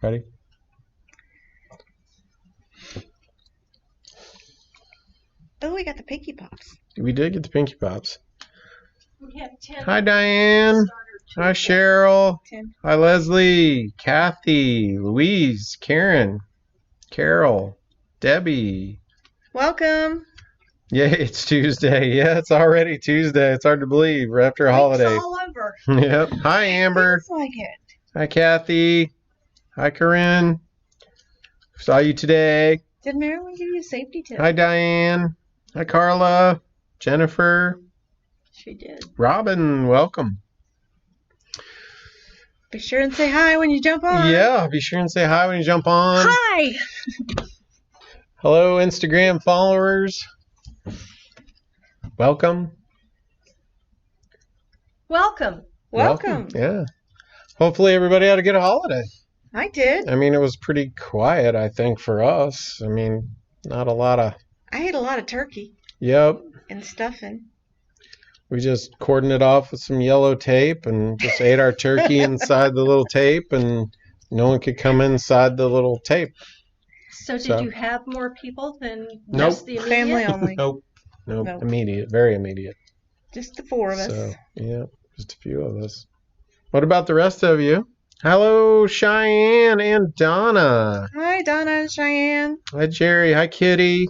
Ready? Oh, we got the Pinky Pops. We did get the Pinky Pops. We have 10. Hi, Diane. Hi, Cheryl. 10. Hi, Leslie. Kathy. Louise. Karen. Carol. Debbie. Welcome. Yeah, it's Tuesday. Yeah, it's already Tuesday. It's hard to believe. We're after a holiday. It's all over. Yep. Hi, Amber. Feels like it. Hi, Kathy. Hi, Corinne. Saw you today. Did Marilyn give you a safety tip? Hi, Diane. Hi, Carla. Jennifer. She did. Robin, welcome. Be sure and say hi when you jump on. Yeah, be sure and say hi when you jump on. Hi. Hello, Instagram followers. Welcome. Welcome. Welcome. Yeah. Hopefully everybody had a good holiday. I did. I mean, it was pretty quiet, I think, for us. I mean, not a lot of... I ate a lot of turkey Yep. and stuffing. We just cordoned it off with some yellow tape and just ate our turkey inside the little tape, and no one could come inside the little tape. So did you have more people than Nope. just the immediate? Family only. Nope. Nope. Immediate. Very immediate. Just the four of us. So, yeah, just a few of us. What about the rest of you? Hello, Cheyenne and Donna. Hi, Donna and Cheyenne. Hi, Jerry. Hi, Kitty.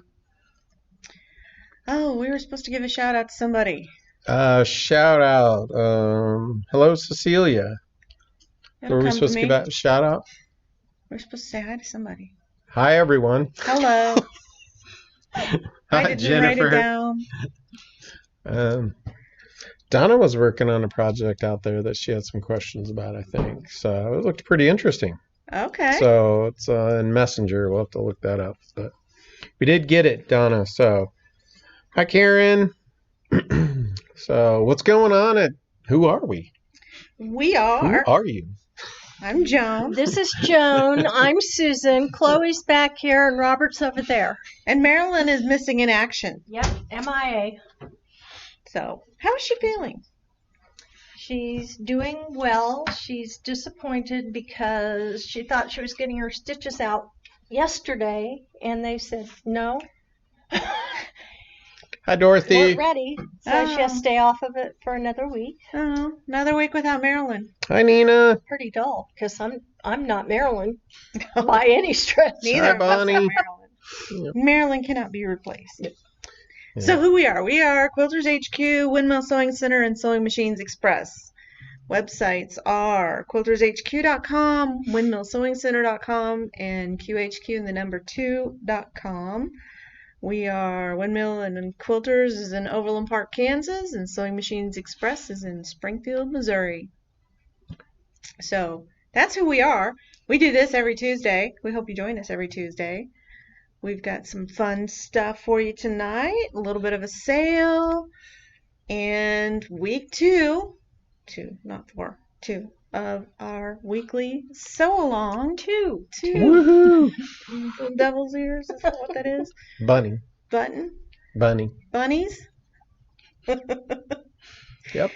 Oh, we were supposed to give a shout out to somebody. Shout out. Hello, Cecilia. It'll Were we come supposed to me. give out a shout out? We're supposed to say hi to somebody. Hi, everyone. Hello. Hi, I didn't Jennifer. write it down. Donna was working on a project out there that she had some questions about, I think. So it looked pretty interesting. Okay. So it's in Messenger. We'll have to look that up. But we did get it, Donna. So hi, Karen. So what's going on at Who Are We? We are. Who are you? I'm Joan. This is Joan. I'm Susan. Chloe's back here and Robert's over there. And Marilyn is missing in action. Yep, MIA. So, how is she feeling? She's doing well. She's disappointed because she thought she was getting her stitches out yesterday, and they said no. Hi, Dorothy. Weren't ready, so she has to stay off of it for another week. Oh, another week without Marilyn. Hi, Nina. Pretty dull because I'm not Marilyn by any stretch. Neither Hi, of us are Bonnie. Marilyn. Yep. Marilyn cannot be replaced. Yeah. So who we are Quilters HQ, Windmill Sewing Center, and Sewing Machines Express. Websites are quiltershq.com, windmillsewingcenter.com, and QHQ and the number 2.com. We are Windmill and Quilters is in Overland Park, Kansas, and Sewing Machines Express is in Springfield, Missouri. So that's who we are. We do this every Tuesday. We hope you join us every Tuesday. We've got some fun stuff for you tonight. A little bit of a sale. And week two of our weekly sew-along. Two. Woohoo. Devil's ears, is that what that is? Bunny. Bunnies. Yep.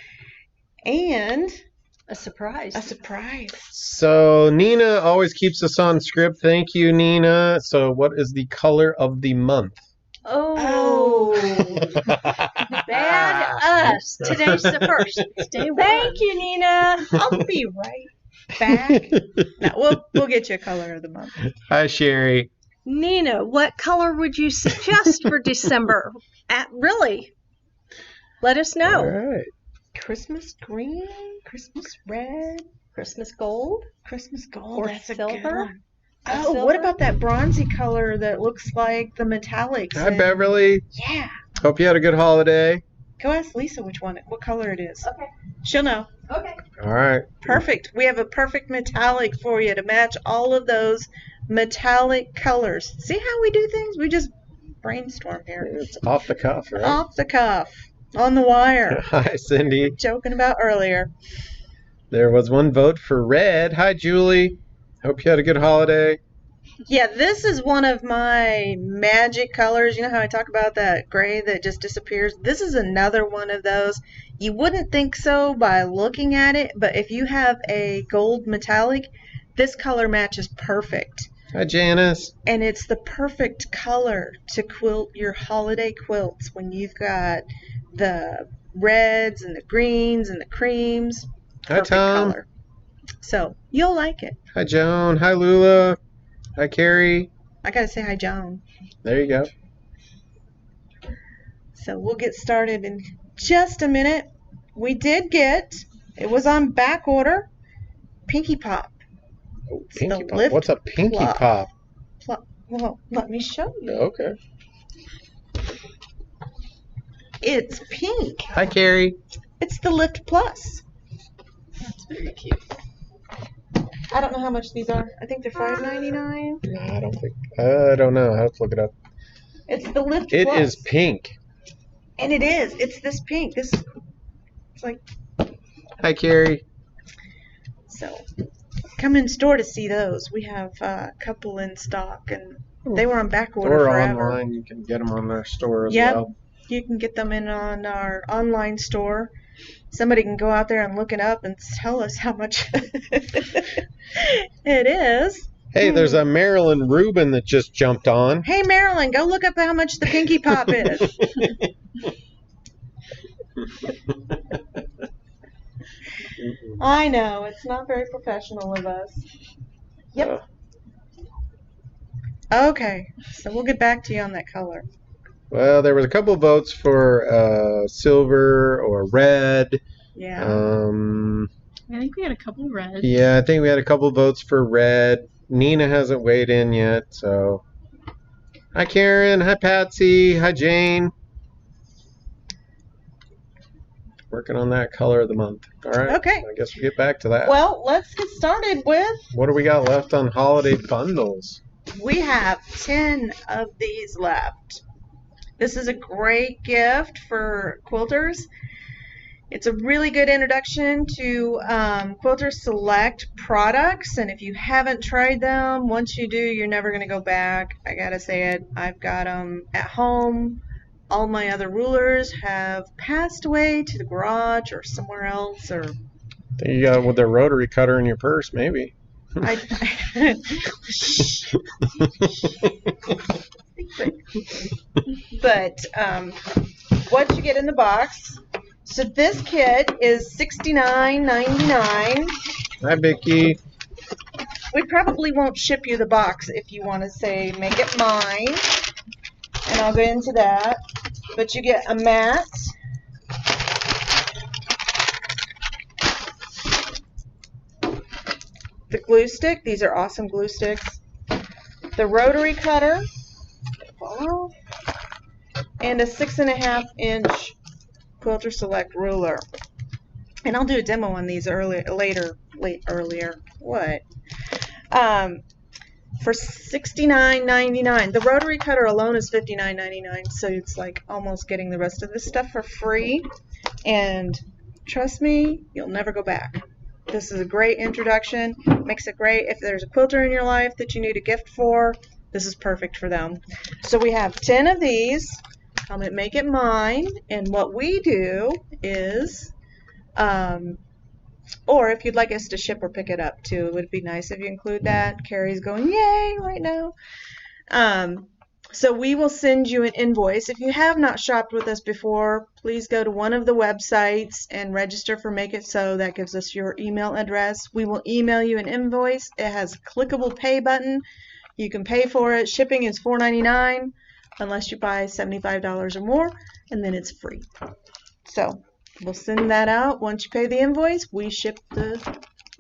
And A surprise. a surprise. So Nina always keeps us on script. Thank you, Nina. So what is the color of the month? Oh, bad us. Today's the first. Thank you, Nina. I'll be right Back. No, we'll get you a color of the month. Hi, Sherry. Nina, what color would you suggest for December? Really? Let us know. All right. Christmas green, Christmas red, Christmas gold? Christmas gold. Or That's a silver? good one. Or Oh, silver? what about that bronzy color that looks like the metallics? Hi, and- Beverly. Yeah. Hope you had a good holiday. Go ask Lisa what color it is. Okay. She'll know. Okay. All right. Perfect. We have a perfect metallic for you to match all of those metallic colors. See how we do things? We just brainstorm here. It's off the cuff, right? Off the cuff. On the wire. Hi, Cindy. Joking about earlier. There was one vote for red. Hi, Julie. Hope you had a good holiday. Yeah, this is one of my magic colors. You know how I talk about that gray that just disappears? This is another one of those. You wouldn't think so by looking at it, but if you have a gold metallic, this color matches perfect. Hi, Janice. And it's the perfect color to quilt your holiday quilts when you've got the reds and the greens and the creams. Hi, Perfect Tom. color. So you'll like it. Hi, Joan. Hi, Lula. Hi, Carrie. I gotta say hi, Joan. There you go. So we'll get started in just a minute. We did get, it was on back order, Pinky Pop. Oh, It's Pinky the Pop. lift What's a Pinky plop. Pop? Well, let me show you. Okay. It's pink. Hi, Carrie. It's the Lift Plus. That's very cute. I don't know how much these are. I think they're $5.99. I don't know. I'll have to look it up. It's the Lift It Plus. is pink. And it is. It's this pink. It's like, Hi, Carrie. so come in store to see those. We have a couple in stock, and they were on back order Or forever. online. You can get them on their store as Yep. well. You can get them in on our online store. Somebody can go out there and look it up and tell us how much it is. Hey, there's a Marilyn Rubin that just jumped on. Hey, Marilyn, go look up how much the Pinky Pop is. I know, it's not very professional of us. Yep. Okay, so we'll get back to you on that color. Well, there was a couple votes for silver or red. Yeah. I think we had a couple reds. Yeah, I think we had a couple votes for red. Nina hasn't weighed in yet, so. Hi, Karen. Hi, Patsy. Hi, Jane. Working on that color of the month. All right. Okay. I guess we'll get back to that. Well, let's get started with, What do we got left on holiday bundles? we have 10 of these left. This is a great gift for quilters. It's a really good introduction to Quilter Select products, and if you haven't tried them, once you do, you're never going to go back. I gotta say it, I've got them at home. All my other rulers have passed away to the garage or somewhere else, or I think you got with their rotary cutter in your purse, maybe. I but what you get in the box. So this kit is $69.99. Hi, Vicky. We probably won't ship you the box if you want to say make it mine, and I'll go into that. But you get a mat, the glue stick. These are awesome glue sticks. The rotary cutter, and a 6.5-inch Quilter Select ruler. And I'll do a demo on these earlier. What? For $69.99. The rotary cutter alone is $59.99, so it's like almost getting the rest of this stuff for free. And trust me, you'll never go back. This is a great introduction. Makes it great if there's a quilter in your life that you need a gift for. This is perfect for them. So we have 10 of these. I'm going to make it mine. And what we do is, or if you'd like us to ship or pick it up too, it would be nice if you include that. Carrie's going, yay, right now. So we will send you an invoice. If you have not shopped with us before, please go to one of the websites and register for Make It So. That gives us your email address. We will email you an invoice. It has a clickable pay button. You can pay for it. Shipping is $4.99 unless you buy $75 or more, and then it's free. So we'll send that out. Once you pay the invoice, we ship the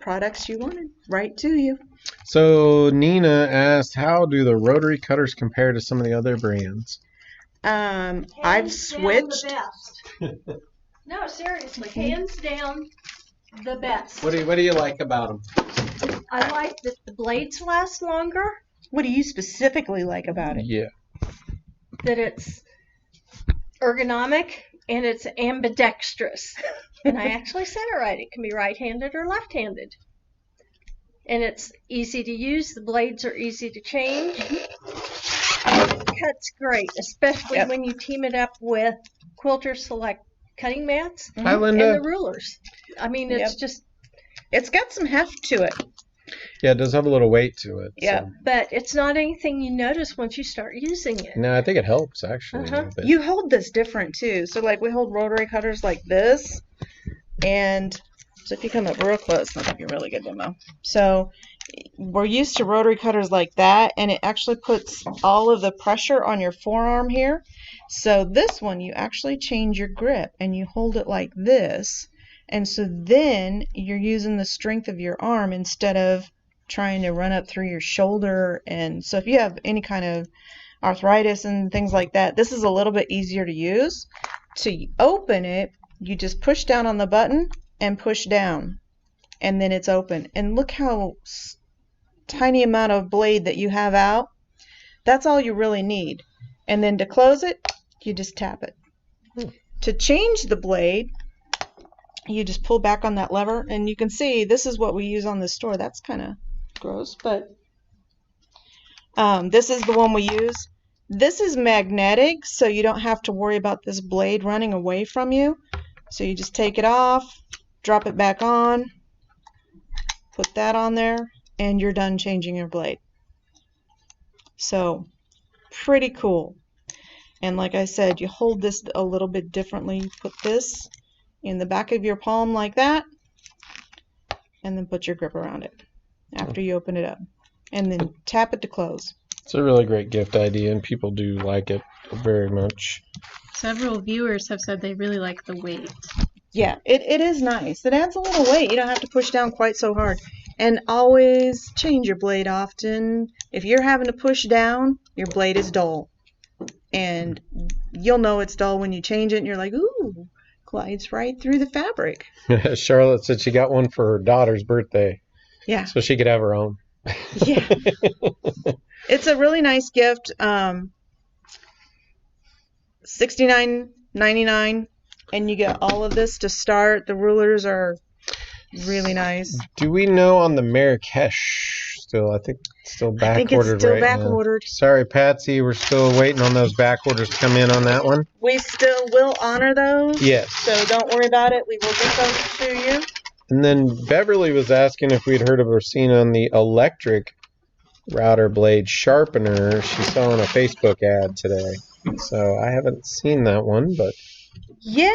products you wanted right to you. So Nina asked, how do the rotary cutters compare to some of the other brands? I've Hands down switched. the best. No, seriously, hands down the best. What do you like about them? I like that the blades last longer, What do you specifically like about it? Yeah. that it's ergonomic, and it's ambidextrous. And I actually said it right. It can be right-handed or left-handed. And it's easy to use. The blades are easy to change. And it cuts great, especially Yep. when you team it up with Quilter Select cutting mats Hi, and Linda. the rulers. I mean, it's Yep. just, It's got some heft to it. Yeah, it does have a little weight to it. Yeah. So. But it's not anything you notice once you start using it. No, I think it helps actually. A little bit. You hold this different too. So like we hold rotary cutters like this, and so if you come up real close, I'll give you a really good demo. So we're used to rotary cutters like that, and it actually puts all of the pressure on your forearm here. So this one, you actually change your grip and you hold it like this. And so then you're using the strength of your arm instead of trying to run up through your shoulder. And so if you have any kind of arthritis and things like that, this is a little bit easier to use. To open it, you just push down on the button and push down, and then it's open. And look how tiny amount of blade that you have out. That's all you really need. And then to close it, you just tap it. To change the blade, you just pull back on that lever, and you can see this is what we use on the store. That's kind of gross, but this is the one we use. This is magnetic, so you don't have to worry about this blade running away from you. So you just take it off, drop it back on, put that on there, and you're done changing your blade. So pretty cool. And like I said, you hold this a little bit differently. You put this in the back of your palm like that, and then put your grip around it after you open it up, and then tap it to close. It's a really great gift idea, and people do like it very much. Several viewers have said they really like the weight. Yeah, it is nice. It adds a little weight. You don't have to push down quite so hard. And always change your blade often. If you're having to push down, your blade is dull. And you'll know it's dull when you change it, and you're like, ooh, glides right through the fabric. Charlotte said she got one for her daughter's birthday. Yeah. So she could have her own. Yeah. It's a really nice gift. $69.99, and you get all of this to start. The rulers are really nice. Do we know on the Marrakesh still? I think it's still back ordered. I think it's still right back now. ordered. Sorry, Patsy, we're still waiting on those back orders to come in on that one. We still will honor those. Yes. So don't worry about it. We will get those to you. And then Beverly was asking if we'd heard of or seen on the electric router blade sharpener she saw on a Facebook ad today. So I haven't seen that one, but yeah,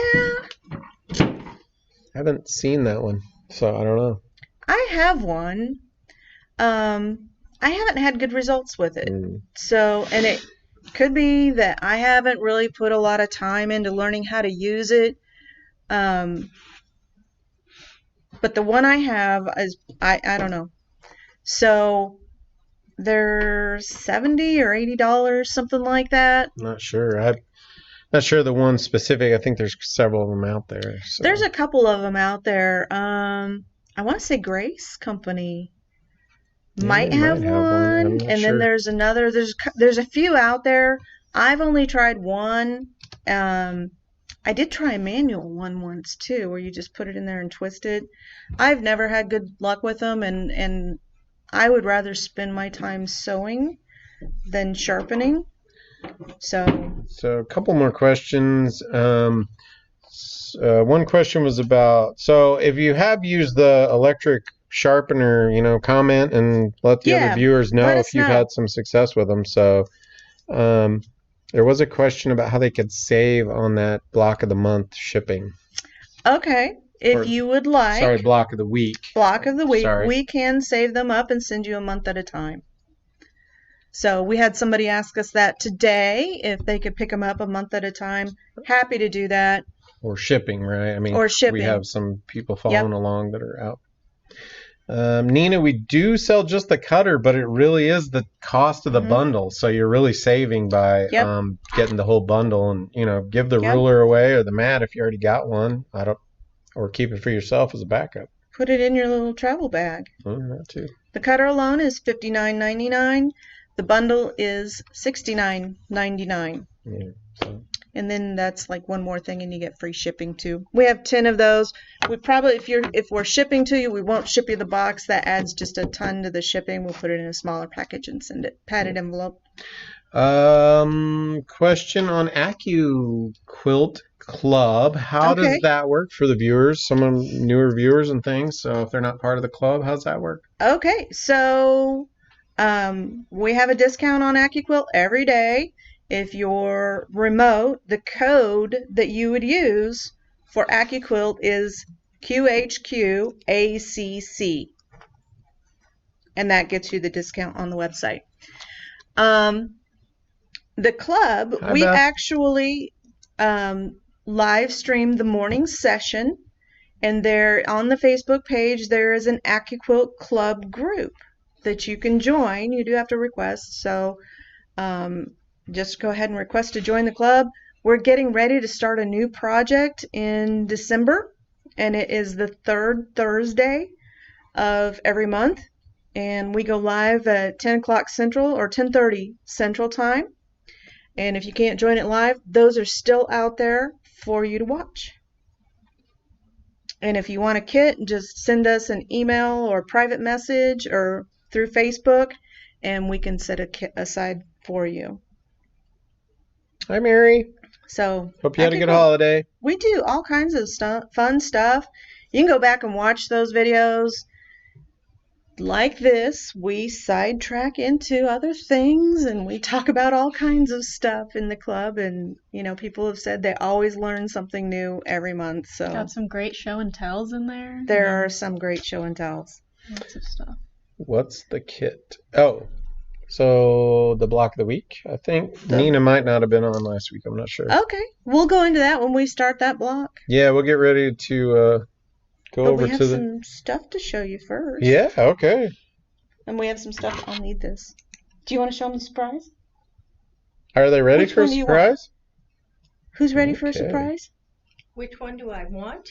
haven't seen that one, so I don't know. I have one. I haven't had good results with it. So, and it could be that I haven't really put a lot of time into learning how to use it. But the one I have is, I don't know. So they're $70 or $80, something like that. Not sure. I'm not sure the one specific. I think there's several of them out there. So. There's a couple of them out there. I want to say Grace Company might have one, and then there's another. There's a few out there. I've only tried one. I did try a manual one once too, where you just put it in there and twist it. I've never had good luck with them, and I would rather spend my time sewing than sharpening. So a couple more questions. One question was about, so if you have used the electric sharpener, comment and let the other viewers know if you've had some success with them. So there was a question about how they could save on that block of the month shipping. Okay. If you would like. Sorry, block of the week. Block of the week. Sorry. We can save them up and send you a month at a time. So we had somebody ask us that today, if they could pick them up a month at a time. Happy to do that. Or shipping, right? I mean, or shipping. We have some people following along that are out. Nina, we do sell just the cutter, but it really is the cost of the bundle. So you're really saving by getting the whole bundle, and give the ruler away or the mat if you already got one. Or keep it for yourself as a backup. Put it in your little travel bag. That too. The cutter alone is $59.99. The bundle is $69.99. Yeah. So. And then that's like one more thing, and you get free shipping too. We have 10 of those. We probably, if we're shipping to you, we won't ship you the box. That adds just a ton to the shipping. We'll put it in a smaller package and send it padded envelope. Question on Quilt club. How does Okay. that work for the viewers? Some of them newer viewers and things. So if they're not part of the club, how's that work? Okay, so we have a discount on AccuQuilt every day. If you're remote, the code that you would use for AccuQuilt is QHQACC. And that gets you the discount on the website. The club, Hi, we Beth. actually live stream the morning session. And there on the Facebook page, there is an AccuQuilt Club group that you can join. You do have to request, so just go ahead and request to join the club. We're getting ready to start a new project in December, and it is the third Thursday of every month. And we go live at 10 o'clock Central or 10:30 Central Time. And if you can't join it live, those are still out there for you to watch. And if you want a kit, just send us an email or private message or through Facebook, and we can set a kit aside for you. Hi, Mary. So Hope you had a good holiday. We do all kinds of fun stuff. You can go back and watch those videos. Like this, we sidetrack into other things, and we talk about all kinds of stuff in the club. And people have said they always learn something new every month. So Got some great show and tells in there. there are some great show and tells. Lots of stuff. What's the kit? Oh, so the block of the week, I think. Nina might not have been on last week. I'm not sure. Okay, we'll go into that when we start that block. Yeah, we'll get ready to go But over we have to the. some stuff to show you first. Yeah, okay. And we have some stuff. I'll need this. Do you want to show them the surprise? Are they ready Which for a one do you surprise? Who's ready for a Okay. surprise? Which one do I want?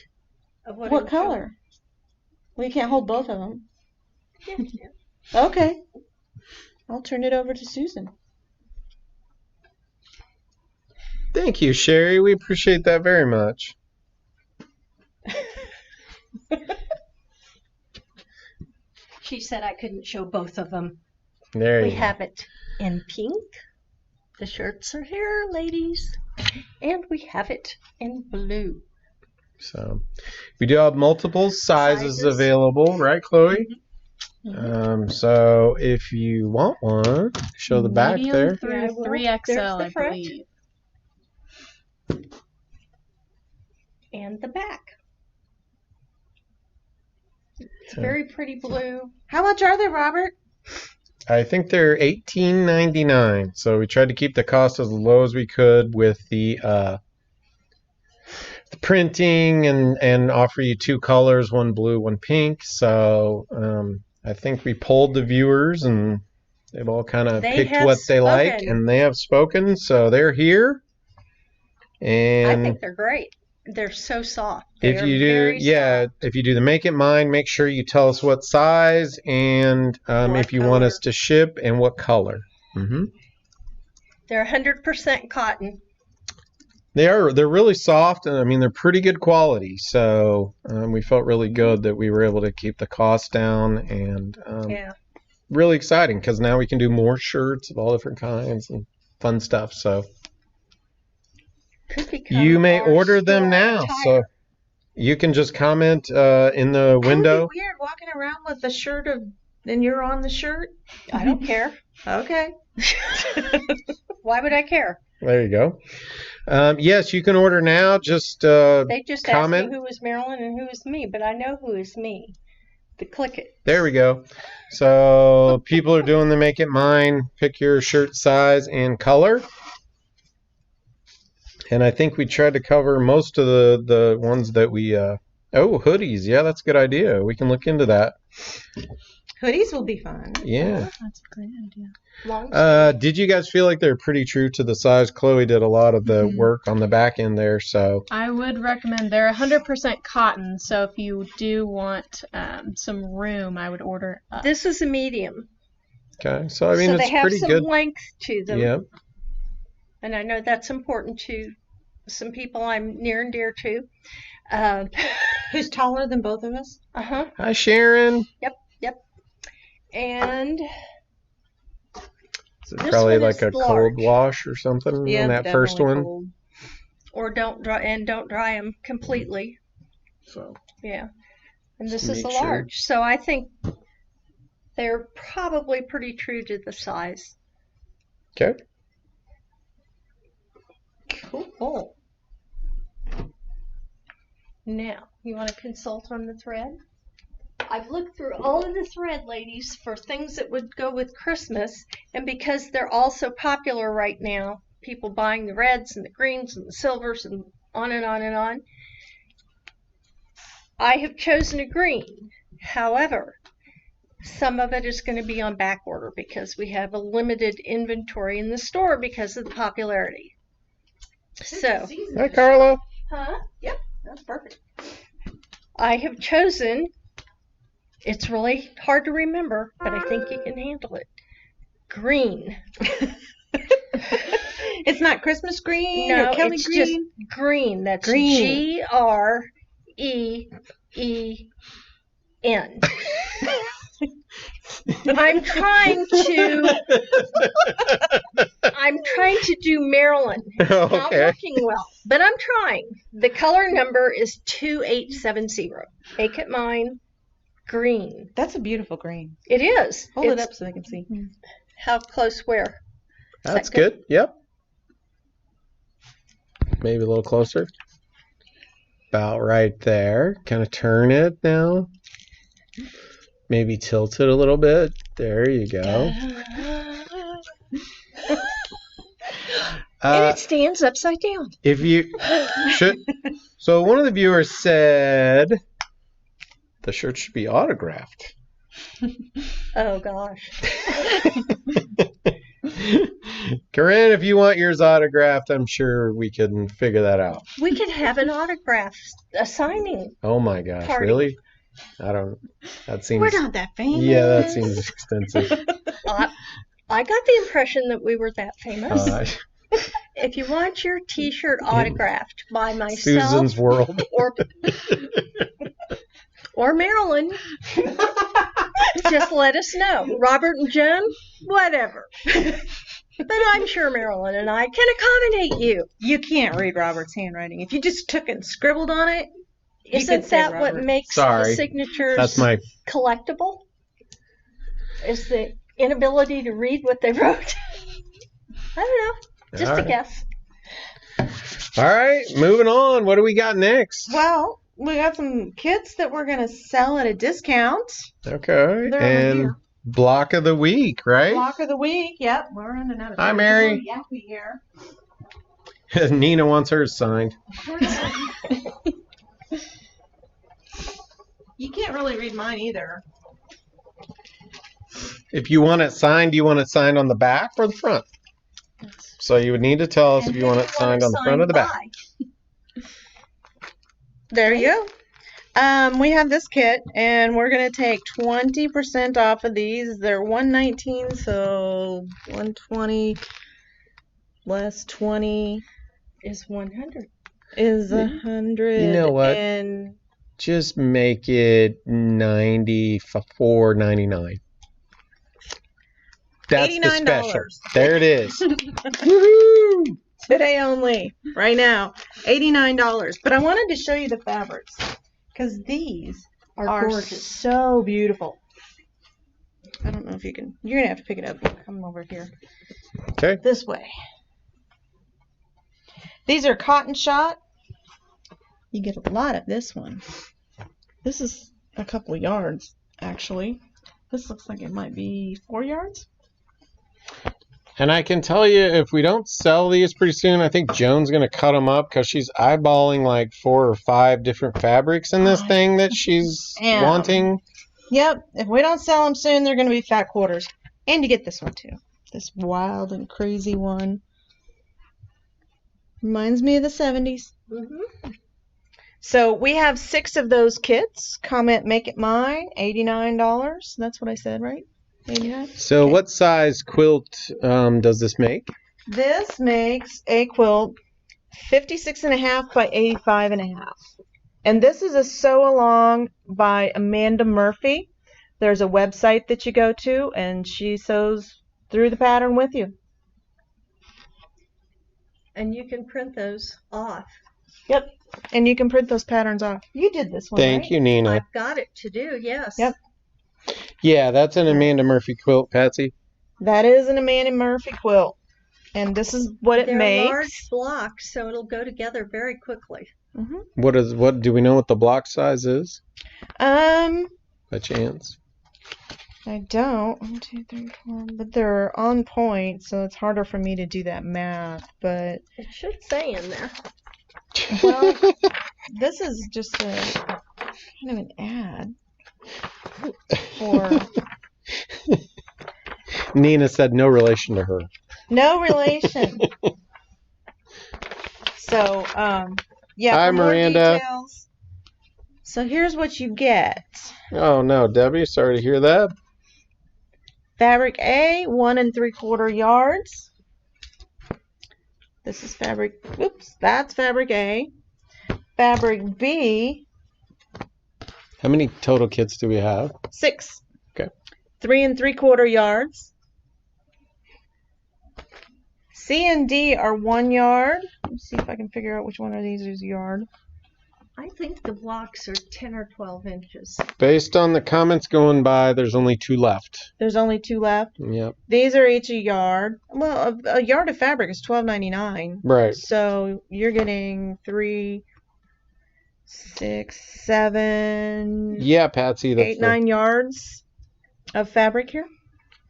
Of What I'm color? Well, you can't hold both of them. showing? Yeah. Okay. I'll turn it over to Susan. Thank you, Sherry. We appreciate that very much. She said I couldn't show both of them. There We you have it in pink. The shirts are here, ladies. And we have it in blue. go. So we do have multiple sizes Sizes. available, right, Chloe? Mm-hmm. So if you want one, show the back Medium there. through Yeah, I will. 3XL, There's the I front. believe. And the back. It's very pretty blue. How much are they, Robert? I think they're $18.99. So we tried to keep the cost as low as we could with the printing and offer you two colors, one blue, one pink. So I think we polled the viewers and they've all kind of They picked have what they like, spoken. and they have spoken. So they're here. I And think they're great. They're so soft. They if are you do, very soft. if you do the make it mine, make sure you tell us what size and What if you want color. us to ship and what color. They're 100% cotton. They're really soft, and I mean they're pretty good quality. So we felt really good that we were able to keep the cost down, and Yeah. really exciting because now we can do more shirts of all different kinds and fun stuff. So Could become you may our order them store now. attire. So you can just comment in the window. That would be weird walking around with the shirt and you're on the shirt. I don't care. Okay. Why would I care? There you go. Yes, you can order now. Just They just comment. asked me who was Marilyn and who is me, but I know who is me. The click it. There we go. So people are doing the make it mine. Pick your shirt size and color. And I think we tried to cover most of the ones that we hoodies. Yeah, that's a good idea. We can look into that. Hoodies will be fun. Yeah. That's a great idea. Long Did you guys feel like they're pretty true to the size? Chloe did a lot of the work on the back end there, so I would recommend they're 100% cotton, so if you do want some room, I would order up. This is a medium. okay. So I mean so it's they have pretty some good. length to them. Yeah. And I know that's important to some people I'm near and dear to. Who's taller than both of us? Uh-huh. Hi Sharon. And Is it This probably one like is a large. cold wash or something Yeah, on that first definitely one? cold. or don't dry them completely. So Yeah. And this just is a make sure. large. So I think they're probably pretty true to the size. Okay. Cool. Now, you want to consult on the thread? I've looked through all of the thread, ladies, for things that would go with Christmas, and because they're all so popular right now, people buying the reds and the greens and the silvers and on and on and on, I have chosen a green. However, some of it is going to be on back order because we have a limited inventory in the store because of the popularity. So, Hi, Carla. huh? Yep, that's perfect. I have chosen, it's really hard to remember, but I think you can handle it. Green. It's not Christmas green No, or Kelly it's green. just green. That's Green. Green. I'm trying to do Maryland. It's not Okay. working well, but I'm trying. The color number is 2870. Make it mine. Green. That's a beautiful green. It is. Hold it It's- up so they can see. How close where? That's Is that good. Yep. Maybe a little closer. About right there. Kind of turn it now. Maybe tilt it a little bit. There you go. And it stands upside down. If you should, so one of the viewers said the shirt should be autographed. Oh gosh. Corinne, if you want yours autographed, I'm sure we can figure that out. We could have an autograph, a signing. Oh my gosh, Party. really? I don't. That seems. We're not that famous. Yeah, that seems expensive. I got the impression that we were that famous. Uh, If you want your T-shirt autographed by myself Susan's World. or Marilyn, just let us know. Robert and Joan, whatever. But I'm sure Marilyn and I can accommodate you. You can't read Robert's handwriting. If you just took and scribbled on it, you Isn't could say that what Robert. makes Sorry. the signatures That's my. collectible? Is the inability to read what they wrote? I don't know. Just All a right. guess. All right, moving on. What do we got next? Well, we got some kits that we're going to sell at a discount. Okay, They're over and here. block of the week, right? Block of the week. Yep, we're running out of Hi, time. Mary. Yappy here. Nina wants hers signed. You can't really read mine either. If you want it signed, do you want it signed on the back or the front? So you would need to tell us if you want it signed on the front or the back. There you go. We have this kit, and we're going to take 20% off of these. They're $119, so 120 less 20 Is 100. is 100. You know what? And Just make it $94.99. That's the special. $89. There it is. Woohoo! today only, right now, $89. But I wanted to show you the fabrics because these are gorgeous. so beautiful. I don't know if you can. You're gonna have to pick it up. Come over here. Okay. This way. These are cotton shot. You get a lot of this one. This is a couple of yards, actually. This looks like it might be 4 yards. And I can tell you, if we don't sell these pretty soon, I think Joan's going to cut them up because she's eyeballing like 4 or 5 different fabrics in this thing that she's Yeah. wanting. Yep. If we don't sell them soon, they're going to be fat quarters. And you get this one too. This wild and crazy one. Reminds me of the 70s. Mm-hmm. So we have 6 of those kits. Comment, make it mine. $89. That's what I said, right? 89. So what size quilt does this make? This makes a quilt 56.5 by 85.5. And this is a sew along by Amanda Murphy. There's a website that you go to, and she sews through the pattern with you. And you can print those off. Yep. And you can print those patterns off. You did this one, Thank right? you, Nina. I've got it to do, yes. Yep. Yeah, that's an Amanda Murphy quilt, Patsy. That is an Amanda Murphy quilt. And this is what it They're makes. large blocks, so it'll go together very quickly. Mm-hmm. What do we know what the block size is? By chance? I don't. 1, 2, 3, 4. But they're on point, so it's harder for me to do that math. But It should say in there. well, this is just a kind of an ad for Nina said no relation to her. no relation. So, yeah. Hi, for more Miranda. details. So here's what you get. Oh no, Debbie, sorry to hear that. Fabric A, 1 3/4 yards. This is fabric. Oops, that's fabric A. Fabric B. How many total kits do we have? 6. Okay. 3 3/4 yards. C and D are 1 yard. Let me see if I can figure out which one of these is yard. I think the blocks are 10 or 12 inches. Based on the comments going by, there's only 2 left. There's only 2 left. Yep. These are each a yard. Well, a yard of fabric is $12.99. Right. So you're getting 3, 6, 7, Yeah, Patsy. 8, 9 yards of fabric here.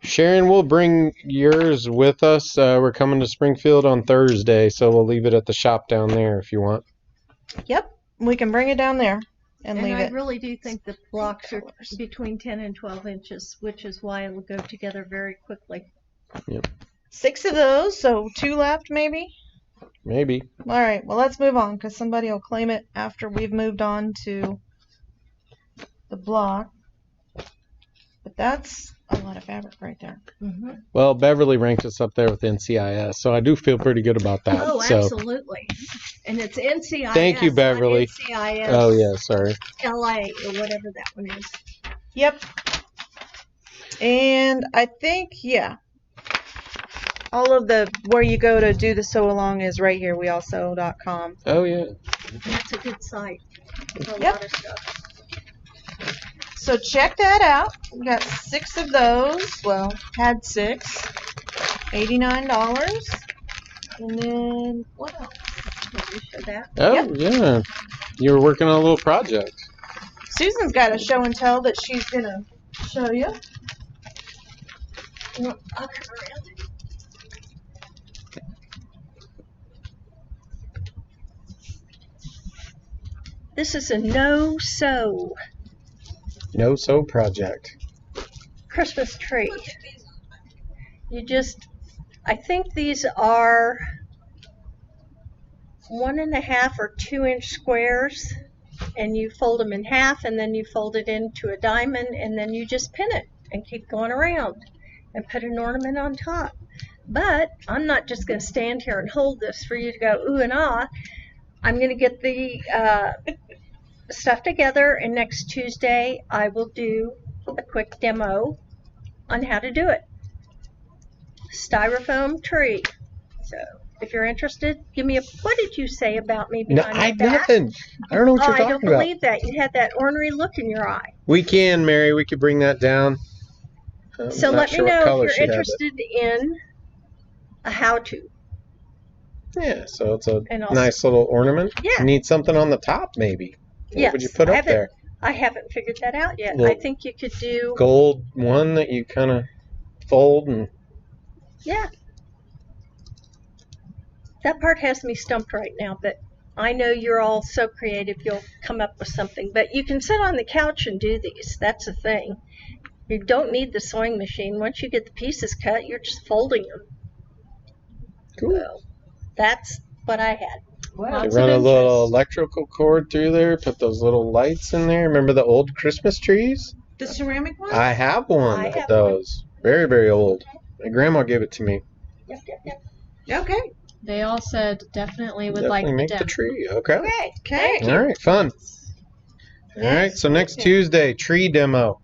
Sharon will bring yours with us. We're coming to Springfield on Thursday, so we'll leave it at the shop down there if you want. Yep, we can bring it down there and leave I it. really do think the blocks are between 10 and 12 inches, which is why it'll go together very quickly. Yep. 6 of those, so 2 left maybe. Maybe. All right, well, let's move on because somebody will claim it after we've moved on to the block. But that's a lot of fabric right there. Mm-hmm. Well, Beverly ranked us up there with NCIS, so I do feel pretty good about that. Oh, so. absolutely. And it's NCIS. Thank you, Beverly. Not NCIS. Oh, yeah, sorry. LA or whatever that one is. Yep. And I think, yeah, all of the where you go to do the sew along is right here, weallsew.com. Oh, yeah. That's a good site for a Yep. lot of stuff. So check that out. We got 6 of those. Well, had 6. $89. And then what else? Let me show that. Oh, Yep. yeah. You were working on a little project. Susan's got a show and tell that she's gonna show you. I'll come around. This is a no-sew No sew project. Christmas tree. I think these are 1.5 or 2 inch squares, and you fold them in half, and then you fold it into a diamond, and then you just pin it and keep going around and put an ornament on top. But I'm not just going to stand here and hold this for you to go ooh and ah. I'm going to get the stuff together, and next Tuesday I will do a quick demo on how to do it. Styrofoam tree. So if you're interested, give me what did you say about me No, behind my back? nothing. I don't know what you're I talking don't about. believe that. You had that ornery look in your eye. We can, Mary. We could bring that down. I'm So not let sure me what know color if she you're had, interested in a how-to. but- Yeah, so it's a And I'll- nice little ornament. Yeah. You need something on the top, maybe. What would you put up there? I haven't figured that out yet. Well, I think you could do, Gold one that you kind of fold and... yeah. That part has me stumped right now, but I know you're all so creative you'll come up with something. But you can sit on the couch and do these. That's the thing. You don't need the sewing machine. Once you get the pieces cut, you're just folding them. Cool. So that's what I had. Wow. You run a little electrical cord through there, put those little lights in there. Remember the old Christmas trees? The ceramic one? I have one I of have those. Very, very old. My grandma gave it to me. Yep. Okay. They all said definitely would Definitely like make the the demo. tree. Okay. Okay. Okay. All right, fun. All right, so next Tuesday, tree demo.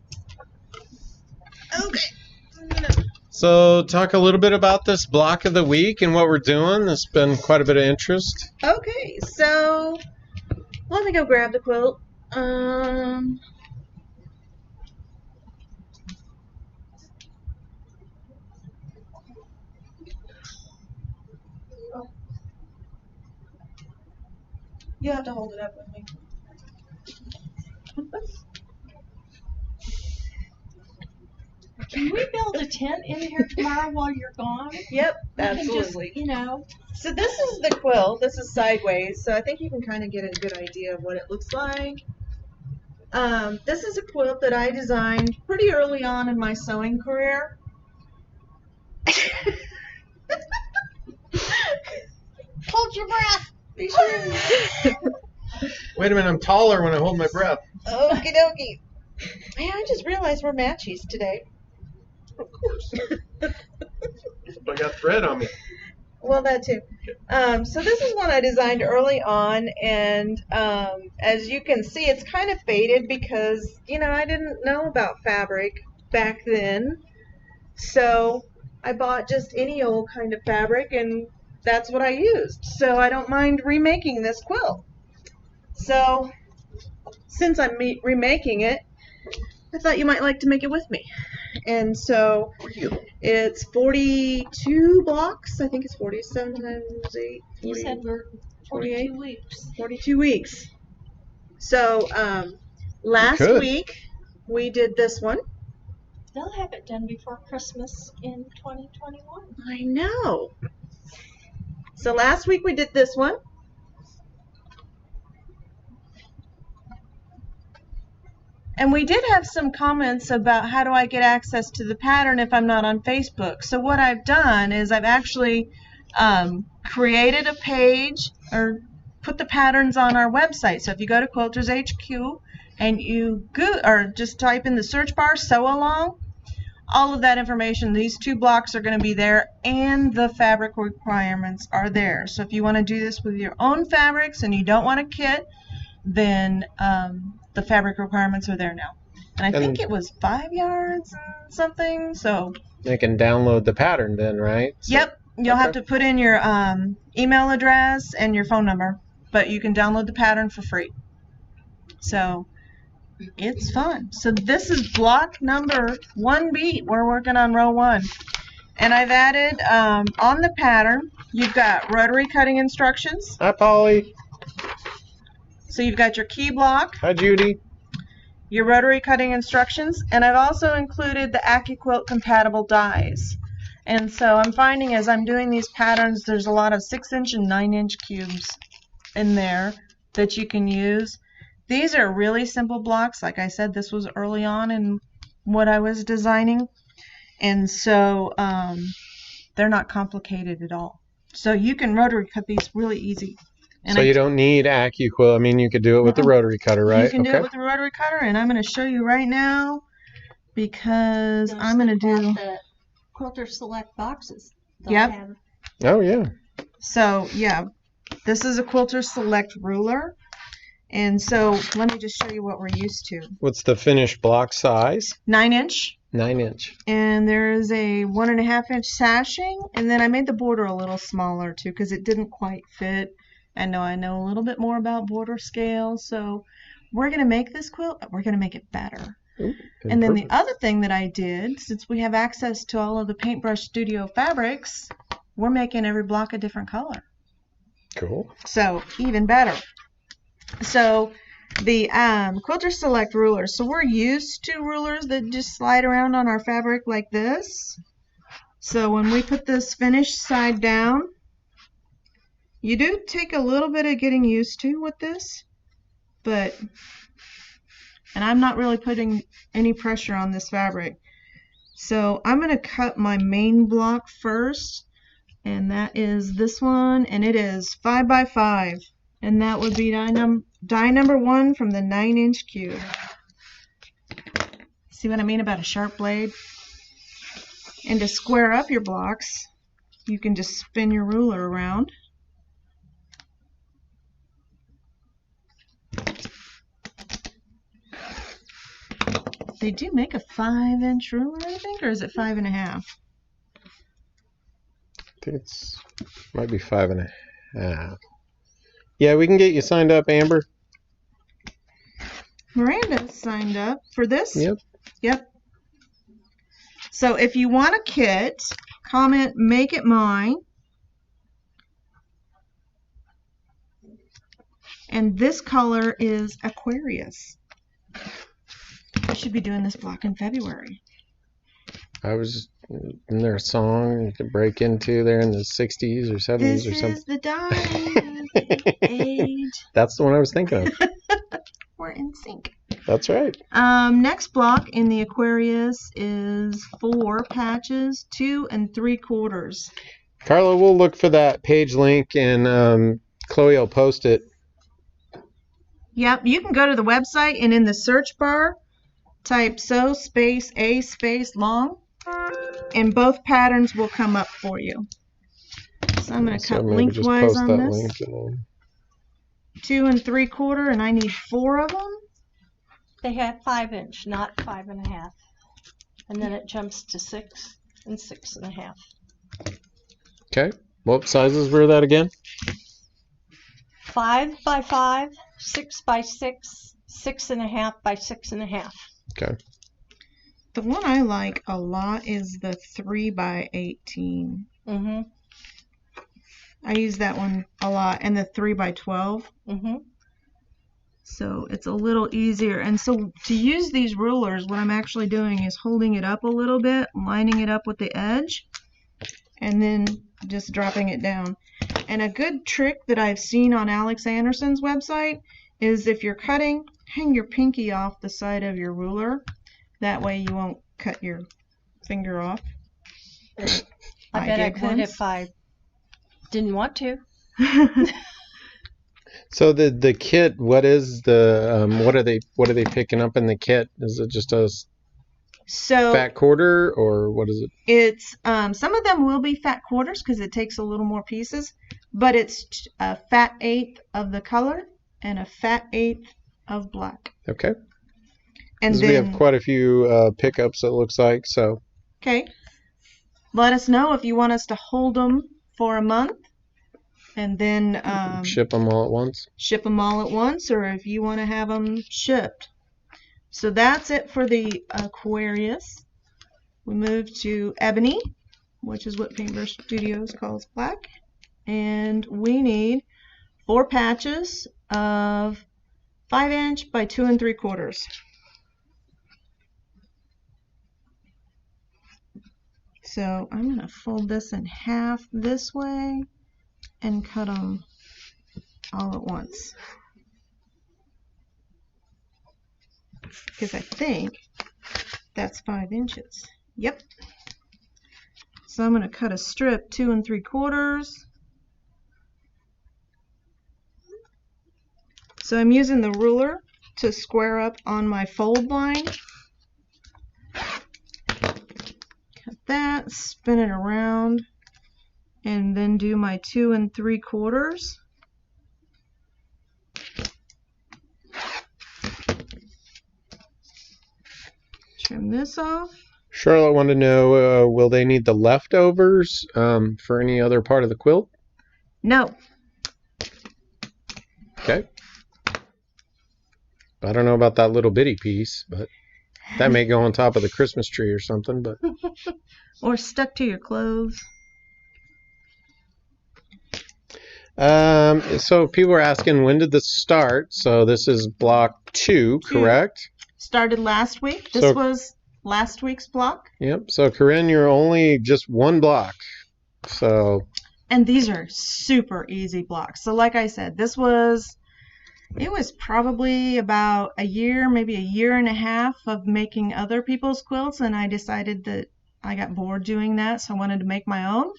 Okay. So talk a little bit about this block of the week and what we're doing. There's been quite a bit of interest. Okay, so let me go grab the quilt. You have to hold it up with me. Can we build a tent in here tomorrow while you're gone? Yep, We can absolutely. Just, you know. So this is the quilt. This is sideways, so I think you can kind of get a good idea of what it looks like. This is a quilt that I designed pretty early on in my sewing career. Hold your breath. Be sure. Wait a minute, I'm taller when I hold my breath. Okie dokie. Man, I just realized we're matchies today. Of course. I got thread on me. Well, that too. So this is one I designed early on, and as you can see, it's kind of faded because, you know, I didn't know about fabric back then. So I bought just any old kind of fabric, and that's what I used. So I don't mind remaking this quilt. So since I'm remaking it, I thought you might like to make it with me. And so it's 42 blocks. I think it's 47 times 8. 40, You said we're 48 weeks. 42 weeks. So last week we did this one. They'll have it done before Christmas in 2021. I know. So last week we did this one. And we did have some comments about how do I get access to the pattern if I'm not on Facebook. So what I've done is I've actually created a page or put the patterns on our website. So if you go to Quilters HQ and you just type in the search bar sew along, all of that information, these 2 blocks are going to be there, and the fabric requirements are there. So if you want to do this with your own fabrics and you don't want a kit, then the fabric requirements are there now. And I think it was 5 yards and something, so. They can download the pattern then, right? So, yep, you'll have to put in your email address and your phone number, but you can download the pattern for free. So it's fun. So this is block number 1B. We're working on row 1. And I've added on the pattern, you've got rotary cutting instructions. Hi, Polly. So you've got your key block. Hi, Judy. Your rotary cutting instructions, and I've also included the AccuQuilt compatible dies. And so I'm finding as I'm doing these patterns, there's a lot of 6-inch and 9-inch cubes in there that you can use. These are really simple blocks. Like I said, this was early on in what I was designing, and so they're not complicated at all. So you can rotary cut these really easy. And so you don't need AccuQuilt. I mean, you could do it with the rotary cutter, right? You can do it with the rotary cutter, and I'm going to show you right now because I'm going to do the Quilter Select boxes. Yep. Oh, yeah. So, yeah, this is a Quilter Select ruler. And so let me just show you what we're used to. What's the finished block size? 9-inch. 9-inch. And there is a 1.5-inch sashing, and then I made the border a little smaller too because it didn't quite fit. I know a little bit more about border scale, so we're going to make this quilt, but we're going to make it better. Ooh, and then the other thing that I did, since we have access to all of the Paintbrush Studio fabrics, we're making every block a different color. Cool. So even better. So the Quilter Select rulers. So we're used to rulers that just slide around on our fabric like this. So when we put this finished side down, you do take a little bit of getting used to with this, and I'm not really putting any pressure on this fabric. So I'm going to cut my main block first, and that is this one, and it is 5x5, and that would be die number 1 from the 9-inch cube. See what I mean about a sharp blade? And to square up your blocks, you can just spin your ruler around. They do make a 5-inch ruler, I think, or is it 5.5? think it's might be 5.5. Yeah, we can get you signed up, Amber. Miranda signed up for this? Yep. Yep. So if you want a kit, comment "Make it mine." And this color is Aquarius. I should be doing this block in February. Isn't there a song you could break into there in the 60s or 70s or something? This is the diamond age. That's the one I was thinking of. We're in sync. That's right. Next block in the Aquarius is 4 patches, 2 3/4. Carla, we'll look for that page link and Chloe will post it. Yep, you can go to the website and in the search bar, type sew space A space long, and both patterns will come up for you. So I'm going to cut lengthwise on this. 2 3/4, and I need 4 of them. They have 5-inch, not 5.5, and then it jumps to 6 and 6.5. Okay. What sizes were that again? 5 by 5, 6 by 6, 6.5 by 6.5. Okay. The one I like a lot is the 3 by 18. Mm-hmm. I use that one a lot, and the 3 by 12. Mm-hmm. So it's a little easier. And so to use these rulers, what I'm actually doing is holding it up a little bit, lining it up with the edge, and then just dropping it down. And a good trick that I've seen on Alex Anderson's website is if you're cutting, hang your pinky off the side of your ruler. That way you won't cut your finger off. I bet I could if I didn't want to. So the kit, what is the what are they picking up in the kit? Is it just a fat quarter, or what is it? It's some of them will be fat quarters because it takes a little more pieces, but it's a fat 1/8 of the color and a fat 1/8 of black. Okay. And then we have quite a few pickups, it looks like. So. Okay. Let us know if you want us to hold them for a month. And then ship them all at once. Ship them all at once, or if you want to have them shipped. So that's it for the Aquarius. We move to Ebony, which is what Paintbrush Studios calls black. And we need 4 patches of 5-inch by 2 3/4. So I'm going to fold this in half this way and cut them all at once. Because I think that's 5 inches. Yep. So I'm going to cut a strip 2 3/4. So I'm using the ruler to square up on my fold line. Cut that, spin it around, and then do my 2 3/4. Trim this off. Charlotte wanted to know, will they need the leftovers for any other part of the quilt? No. Okay. I don't know about that little bitty piece, but that may go on top of the Christmas tree or something. But or stuck to your clothes. So people are asking, when did this start? So this is block 2, correct? Started last week. This was last week's block. Yep. So Corinne, you're only just 1 block. So. And these are super easy blocks. So like I said, it was probably about a year, maybe a year and a half of making other people's quilts, and I decided that I got bored doing that, so I wanted to make my own.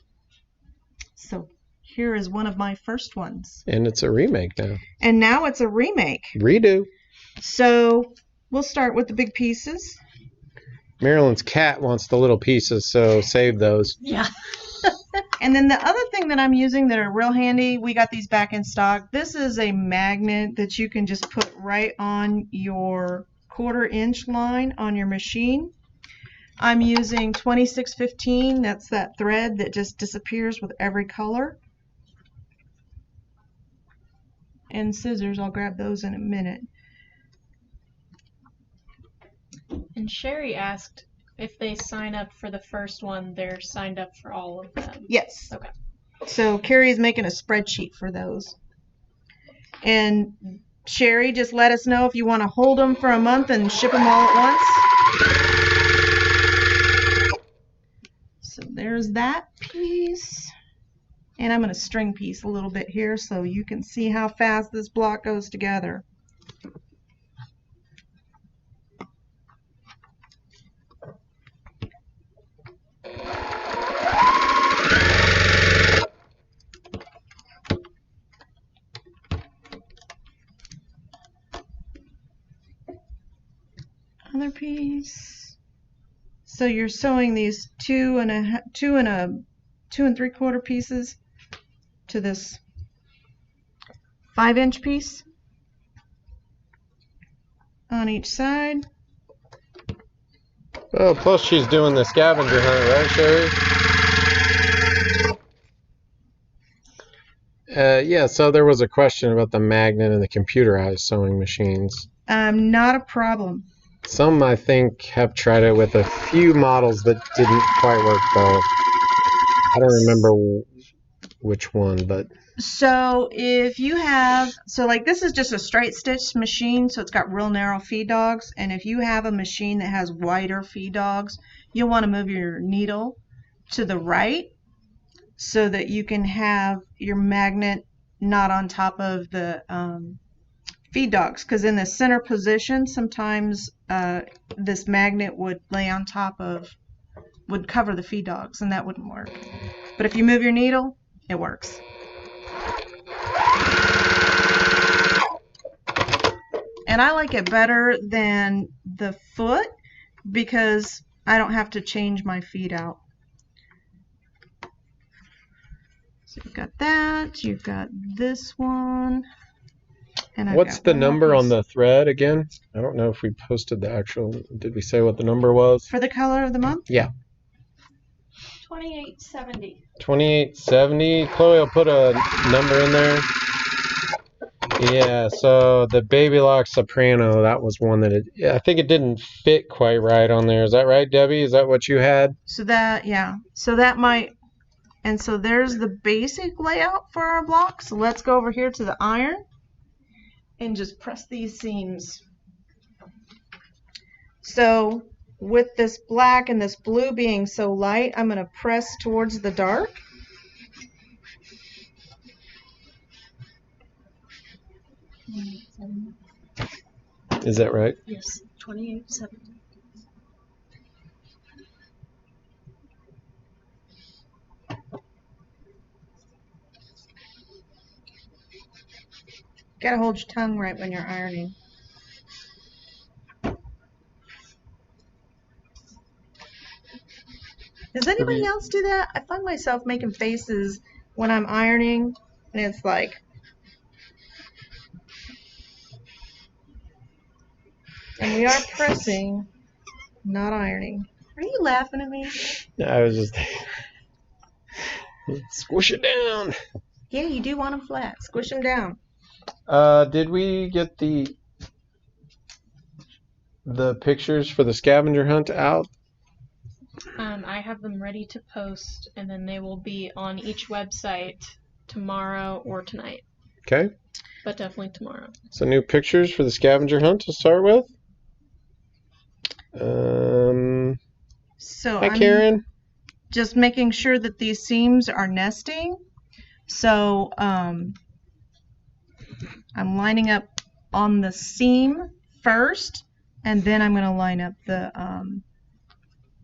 So here is one of my first ones. And it's a remake now. And now it's a remake. Redo. So we'll start with the big pieces. Marilyn's cat wants the little pieces, so save those. Yeah. And then the other thing that I'm using that are real handy, we got these back in stock. This is a magnet that you can just put right on your 1/4 inch line on your machine. I'm using 2615. That's that thread that just disappears with every color. And scissors, I'll grab those in a minute. And Sherry asked if they sign up for the first one, they're signed up for all of them. Yes. Okay. So Carrie's making a spreadsheet for those. And Sherry, just let us know if you want to hold them for a month and ship them all at once. So there's that piece. And I'm going to string piece a little bit here so you can see how fast this block goes together. Other piece. So you're sewing these 2 and 3/4 pieces to this 5-inch piece on each side. Oh, plus she's doing the scavenger hunt, right, Sherry? Yeah, so there was a question about the magnet and the computerized sewing machines. Not a problem. Some, I think, have tried it with a few models that didn't quite work, though. I don't remember which one, but... So if you have... So, like, this is just a straight stitch machine, so it's got real narrow feed dogs. And if you have a machine that has wider feed dogs, you'll want to move your needle to the right so that you can have your magnet not on top of the feed dogs. Because in the center position, sometimes this magnet would lay on top of... would cover the feed dogs, and that wouldn't work. But if you move your needle, it works. And I like it better than the foot because I don't have to change my feed out. So you've got that, you've got this one. And what's the number on the thread again? I don't know if we posted the actual... Did we say what the number was? For the color of the month? Yeah. 2870. 2870. Chloe will put a number in there. Yeah, so the Baby Lock Soprano, that was one that I think it didn't fit quite right on there. Is that right, Debbie? Is that what you had? So that, yeah. So that might... And so there's the basic layout for our block. So let's go over here to the iron and just press these seams. So with this black and this blue being so light, I'm going to press towards the dark. Is that right? Yes, 2870. Gotta hold your tongue right when you're ironing. Does anybody else do that? I find myself making faces when I'm ironing, and it's like... And we are pressing, not ironing. Are you laughing at me? I was just... Squish it down. Yeah, you do want them flat. Squish them down. Did we get the pictures for the scavenger hunt out? I have them ready to post, and then they will be on each website tomorrow or tonight. Okay. But definitely tomorrow. So new pictures for the scavenger hunt to start with. So hi, Karen. Just making sure that these seams are nesting. So I'm lining up on the seam first, and then I'm going to line up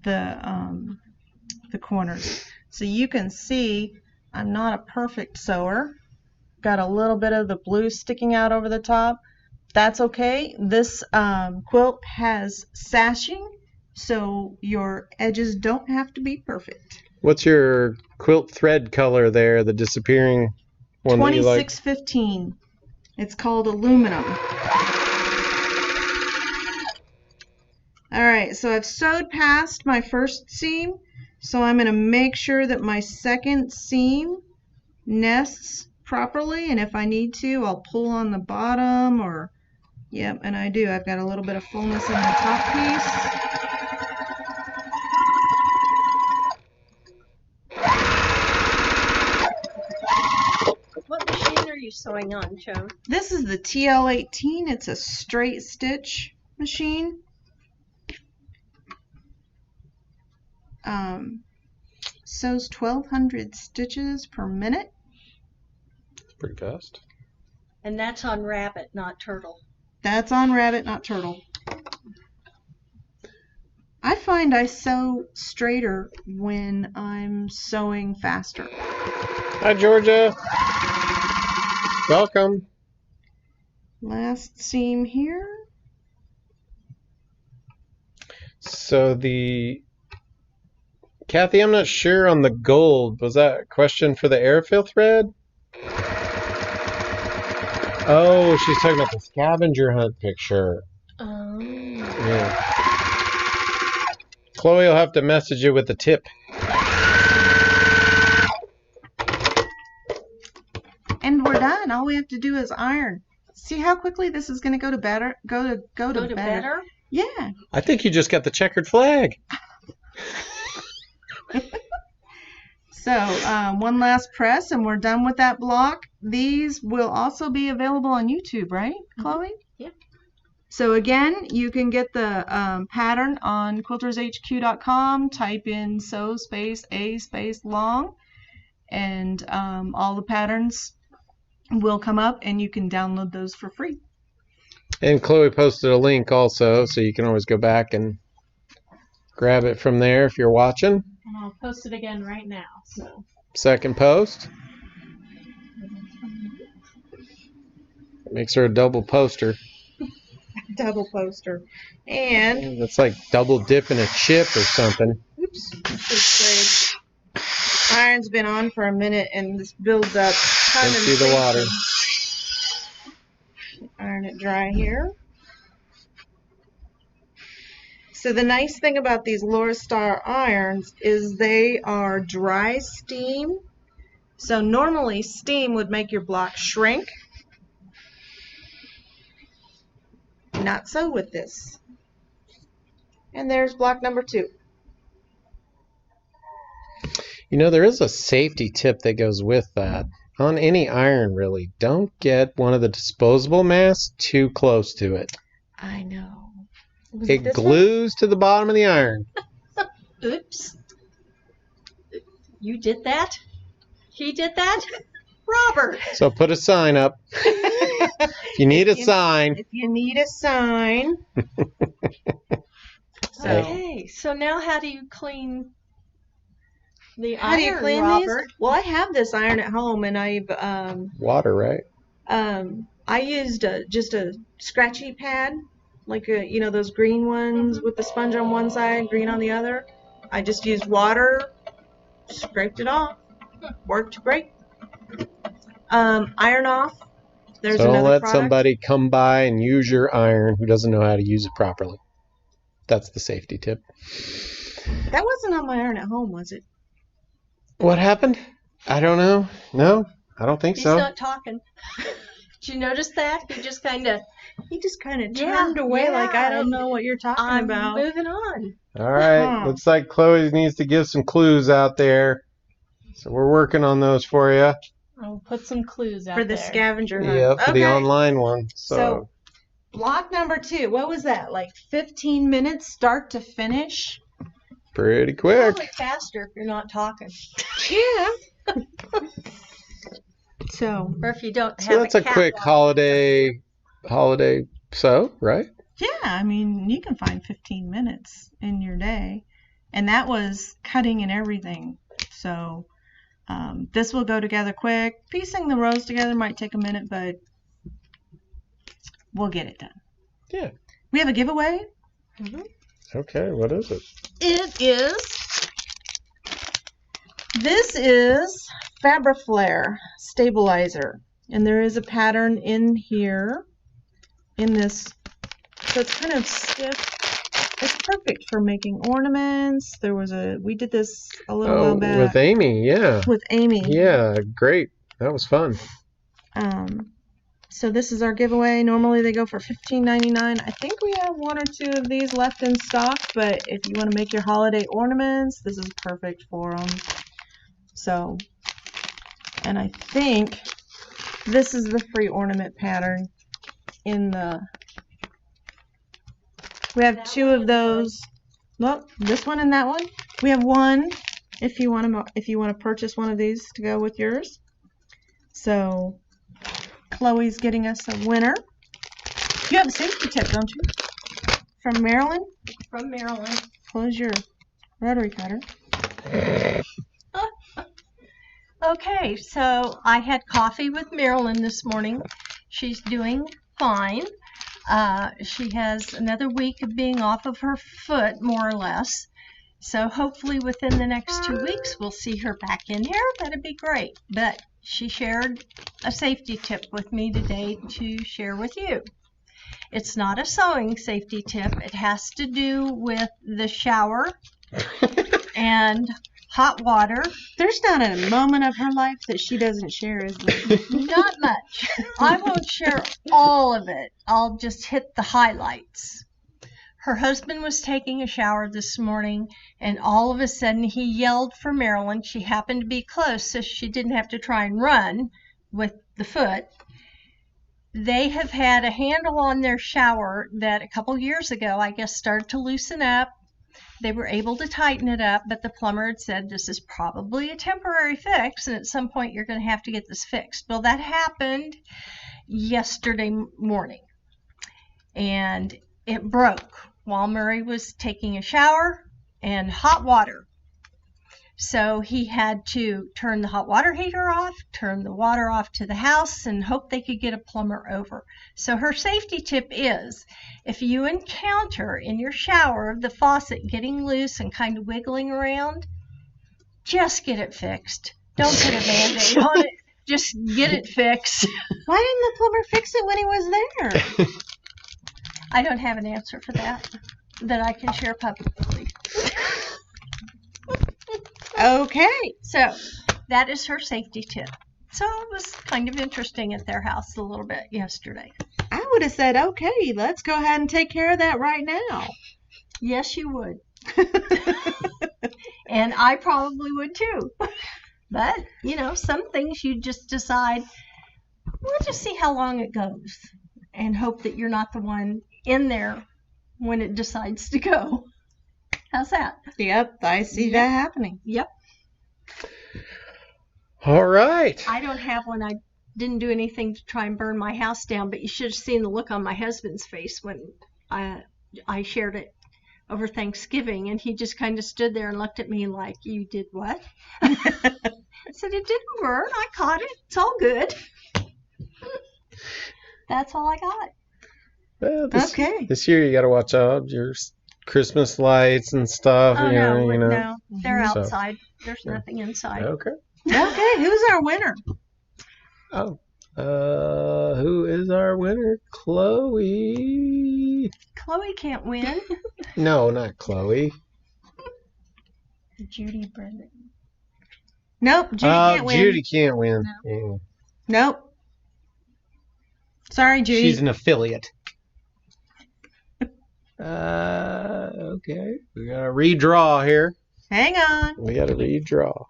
the corners. So you can see I'm not a perfect sewer. Got a little bit of the blue sticking out over the top. That's okay. This quilt has sashing, so your edges don't have to be perfect. What's your quilt thread color there, the disappearing one that you like? 2615. It's called aluminum. Alright, right, so I've sewed past my first seam, so I'm going to make sure that my second seam nests properly, and if I need to, I'll pull on the bottom, or, yep, and I do. I've got a little bit of fullness in the top piece. What machine are you sewing on, Joan? This is the TL18. It's a straight stitch machine. Sews 1,200 stitches per minute. It's pretty fast. And that's on rabbit, not turtle. That's on rabbit, not turtle. I find I sew straighter when I'm sewing faster. Hi, Georgia. Welcome. Last seam here. So Kathy, I'm not sure on the gold. Was that a question for the airfill thread? Oh, she's talking about the scavenger hunt picture. Oh. Yeah. Chloe will have to message you with the tip. And we're done. All we have to do is iron. See how quickly this is going to go to better? Go to better? Yeah. I think you just got the checkered flag. So one last press and we're done with that block. These will also be available on YouTube, right, Chloe? Yeah. So again, you can get the pattern on quiltershq.com. Type in sew space a space long, and all the patterns will come up, and you can download those for free. And Chloe posted a link also, so you can always go back and grab it from there if you're watching. And I'll post it again right now. So Second post. Makes her a double poster. Double poster. And That's like double dipping a chip or something. oops, iron's been on for a minute and this builds up. Empty the water. Iron it dry here. So the nice thing about these Laurastar irons is they are dry steam. So normally steam would make your block shrink. Not so with this. And there's block number 2. You know, there is a safety tip that goes with that. On any iron, really, don't get one of the disposable masks too close to it. I know. It glues to the bottom of the iron. Oops. You did that? He did that? Robert! So put a sign up. If you need a sign. If you need a sign. Okay, so now how do you clean the How do you iron, clean Robert? these? Well, I have this iron at home, and I've Water, right? I used just a scratchy pad, like you know those green ones with the sponge on one side, green on the other. I just used water, scraped it off, worked great. Iron off. There's So don't another let product. somebody come by and use your iron who doesn't know how to use it properly. That's the safety tip. That wasn't on my iron at home, was it? What happened? I don't know. No, I don't think He's so. not talking. Did you notice that? He just kind of, Turned away like I don't and know what you're talking I'm about. moving on. All right. Huh. Looks like Chloe needs to give some clues out there. So we're working on those for you. I'll put some clues out For the there. scavenger hunt. Yeah, for the Okay. online one. So block number 2. What was that? Like 15 minutes start to finish? pretty quick. Probably faster if you're not talking. Yeah. So Or if you don't have So that's a cat quick walking. holiday sew, right? yeah, I mean you can find 15 minutes in your day, and that was cutting and everything. So this will go together quick. Piecing the rows together might take a minute, but we'll get it done. Yeah. We have a giveaway. Okay, what is it? This is Fabri-Flare Stabilizer, and there is a pattern in here, in this, so it's kind of stiff it's perfect for making ornaments. We did this a little while back. With Amy, yeah. With Amy. Yeah, great. That was fun. So this is our giveaway. Normally they go for $15.99. I think we have 1 or 2 of these left in stock, but if you want to make your holiday ornaments, this is perfect for them. So, and I think this is the free ornament pattern in the... We have 2 of those. Look, this one and that one. We have 1 if you want to purchase one of these to go with yours. So Chloe's getting us a winner. You have a safety tip, don't you? From Maryland? From Maryland. Close your rotary cutter. Okay, so I had coffee with Marilyn this morning. She's doing fine. She has another week of being off of her foot, more or less. So hopefully within the next 2 weeks, we'll see her back in here. That'd be great. But she shared a safety tip with me today to share with you. It's not a sewing safety tip. It has to do with the shower and hot water. There's not a moment of her life that she doesn't share, is there? Not much. I won't share all of it. I'll just hit the highlights. Her husband was taking a shower this morning, and all of a sudden he yelled for Marilyn. She happened to be close, so she didn't have to try and run with the foot. They have had a handle on their shower that a couple years ago, I guess, started to loosen up. They were able to tighten it up, but the plumber had said this is probably a temporary fix, and at some point you're going to have to get this fixed. Well, that happened yesterday morning, and it broke while Murray was taking a shower and hot water. So he had to turn the hot water heater off, turn the water off to the house, and hope they could get a plumber over. So her safety tip is, if you encounter in your shower the faucet getting loose and kind of wiggling around, just get it fixed. Don't put a Band-Aid on it. Just get it fixed. Why didn't the plumber fix it when he was there? I don't have an answer for that I can share publicly. Okay. So that is her safety tip. So it was kind of interesting at their house a little bit yesterday. I would have said, okay, let's go ahead and take care of that right now. Yes, you would. And I probably would too. But, you know, some things you just decide, we'll just see how long it goes and hope that you're not the one in there when it decides to go. How's that? Yep, I see that happening. Yep. All right. I don't have one. I didn't do anything to try and burn my house down, but you should have seen the look on my husband's face when I shared it over Thanksgiving, and he just kind of stood there and looked at me like, you did what? I said, it didn't burn. I caught it. It's all good. That's all I got. Well, this year you got to watch out. Your Christmas lights and stuff. Oh, you know. No, they're outside. There's nothing inside. Okay. Okay, who's our winner? Oh, who is our winner? Chloe. Chloe can't win. No, not Chloe. Judy Brennan. Nope, Judy can't win. Judy can't win. No. Nope. Sorry, Judy. She's an affiliate. Okay. We got to redraw here. Hang on. We got to redraw.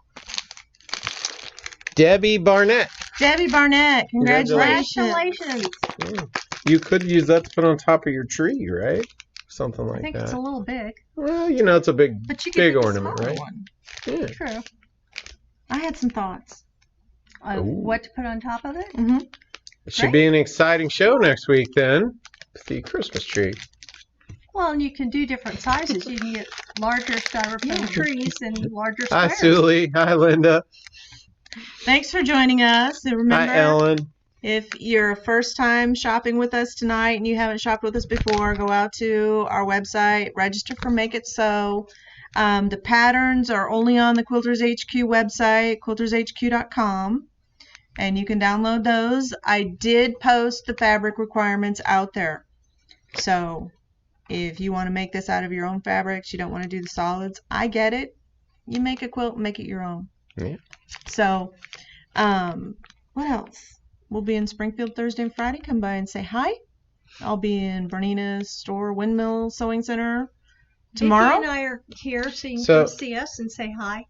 Debbie Barnett. Debbie Barnett, congratulations. Congratulations. Yeah. You could use that to put on top of your tree, right? Something like that. I think it's a little big. Well, you know, it's a big ornament, right? One. Yeah. True. I had some thoughts. What to put on top of it? Mm-hmm. It should be an exciting show next week then. With the Christmas tree. Well, and you can do different sizes. You can get larger styrofoam trees and larger Hi, squares. Sulie. Hi, Linda. Thanks for joining us. And remember, hi, Ellen. If you're first time shopping with us tonight and you haven't shopped with us before, go out to our website, register for Make It Sew. The patterns are only on the Quilters HQ website, quiltershq.com, and you can download those. I did post the fabric requirements out there, so If you want to make this out of your own fabrics, you don't want to do the solids, I get it. You make a quilt, make it your own. Yeah. So, what else? We'll be in Springfield Thursday and Friday. Come by and say hi. I'll be in Bernina's store, Windmill Sewing Center, tomorrow. Vicky and I are here, so you can come see us and say hi.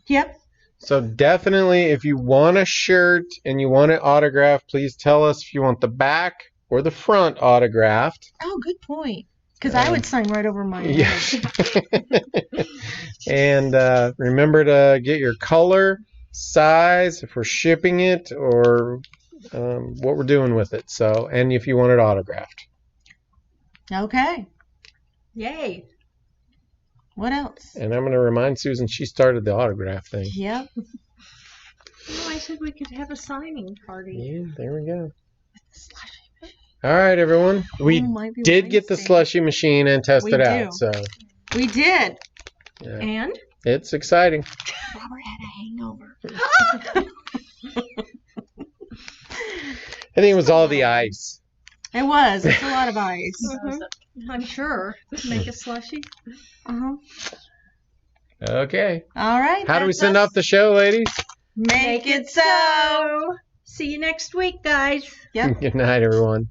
Yep. So definitely, if you want a shirt and you want it autographed, please tell us if you want the back or the front autographed. Oh, good point. Because I would sign right over my head. And remember to get your color, size, if we're shipping it, or what we're doing with it. So, and if you want it autographed. Okay. Yay. What else? And I'm going to remind Susan she started the autograph thing. Yep. Oh, I said we could have a signing party. Yeah, there we go. All right, everyone. We did get the slushy machine and test it out. So we did. Yeah. And? It's exciting. Robert had a hangover. I think it was all the ice. It was. It's a lot of ice. I'm sure. Make a slushy. Okay. All right. How do we send off the show, ladies? Make it so. See you next week, guys. Yep. Good night, everyone.